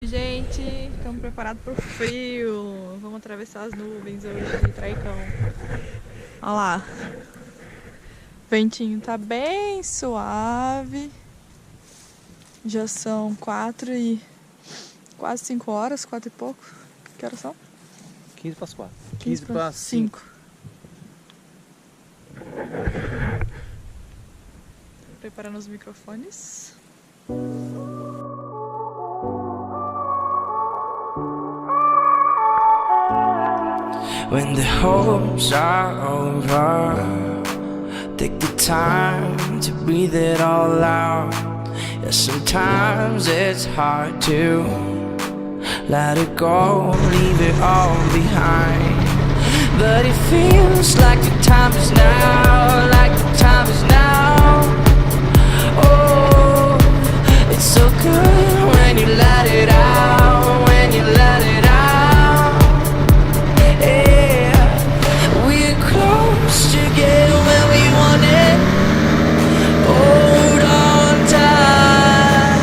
Gente, estamos preparados pro frio. Vamos atravessar as nuvens hoje de Traicão. Olha lá. O ventinho tá bem suave. Já são 4 e quase 5 horas, 4 e pouco. Que horas são? 15 para as 4. 15 para 5. Preparando os microfones. When the hopes are over, take the time to breathe it all out. Yeah, sometimes it's hard to let it go, leave it all behind. But it feels like the time is now, like the time is now. Oh, it's so good when you let it out, when you let it out. Together when we want it, hold on tight.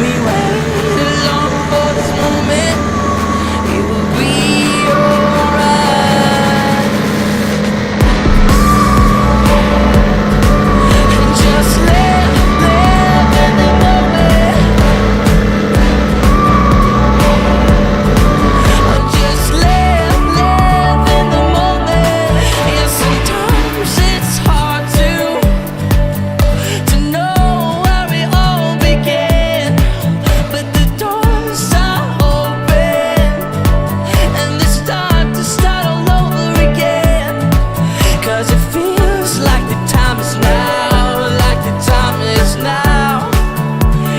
We waited long for this moment. It will be alright. And just live in the moment. Just live in the moment. Yeah, sometimes it's hard to know where it all began, but the doors are open and it's time to start all over again. 'Cause it feels like the time is now, like the time is now.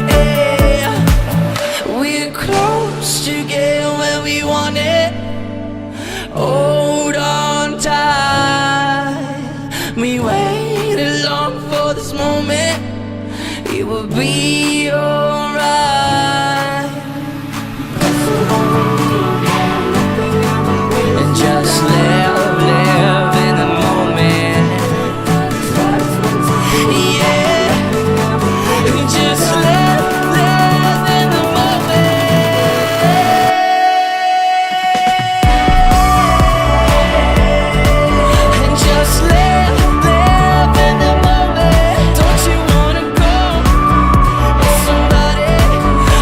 Yeah, we're close together when we want it. Hold on tight. We waited long for this moment. It will be alright. And just live in the moment. Yeah, just live in the moment. And just live in the moment. Don't you wanna go with somebody?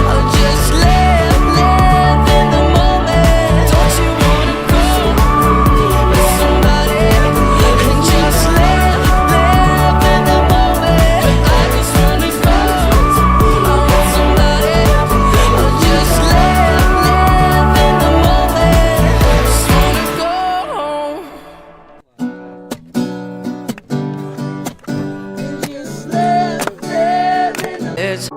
I'll just live in the moment. Don't you wanna go with somebody? And just live in the moment. I just wanna go with somebody. I'll just live in the moment. Just wanna go home. It's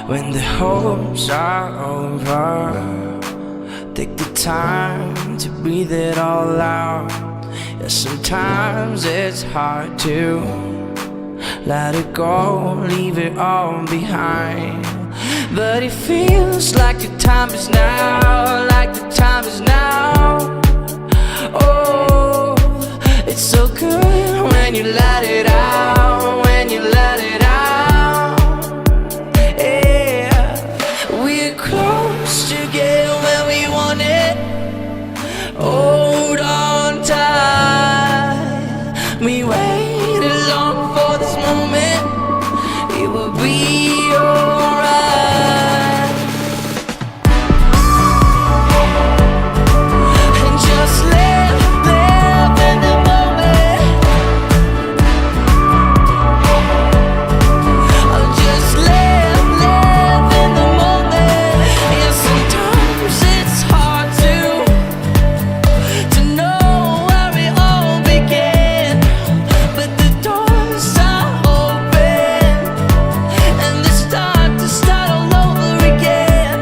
when the hopes are over, take the time to breathe it all out. Yeah, sometimes it's hard to let it go, leave it all behind. But it feels like the time is now, like the time is now. Oh, it's so good when you let it out, when you let it out. Yeah, we're close together when we want it. Hold on tight. We waited long for this moment. It will be alright. And just live in the moment. I'll just live in the moment. Yeah, sometimes it's hard to know where it all began, but the doors are open and it's time to start all over again.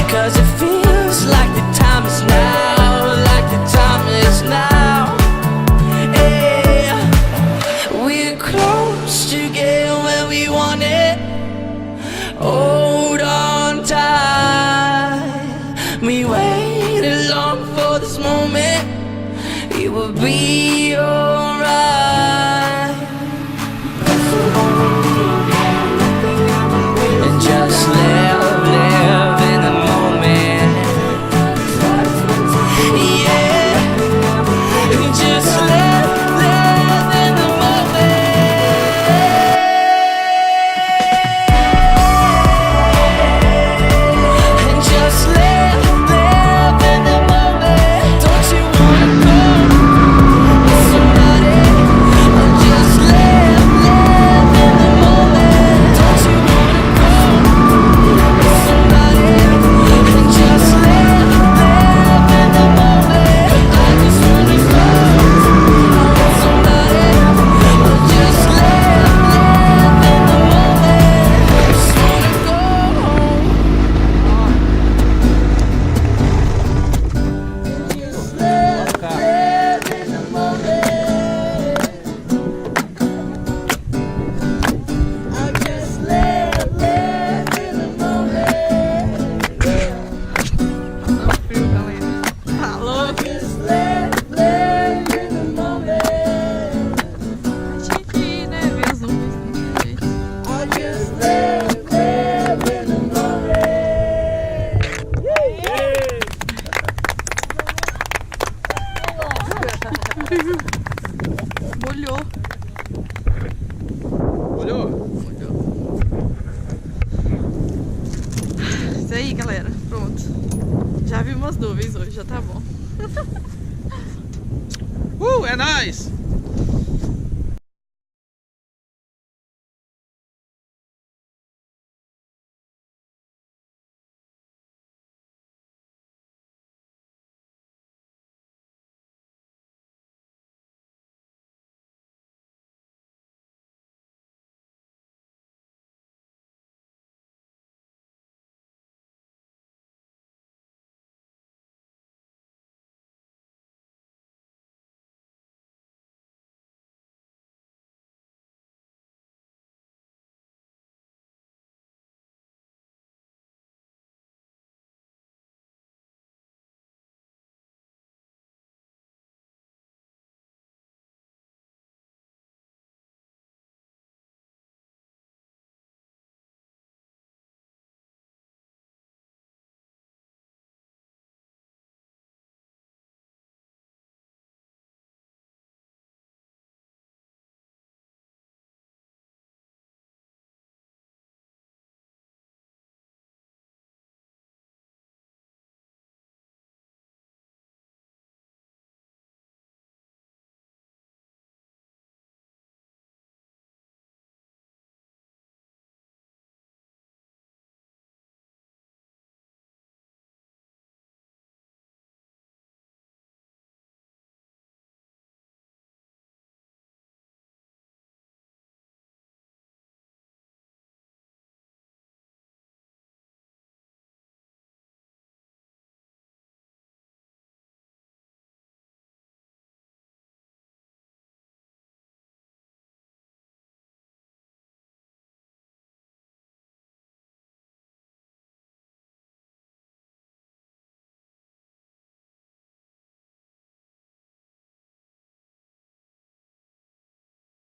'Cause it feels like the time is now, like the time is now. Yeah, we're close together when we want it. Hold on tight. We waited long for this moment. It will be alright. And just Aí, galera, pronto. Já vi umas nuvens hoje, já tá bom. É nóis!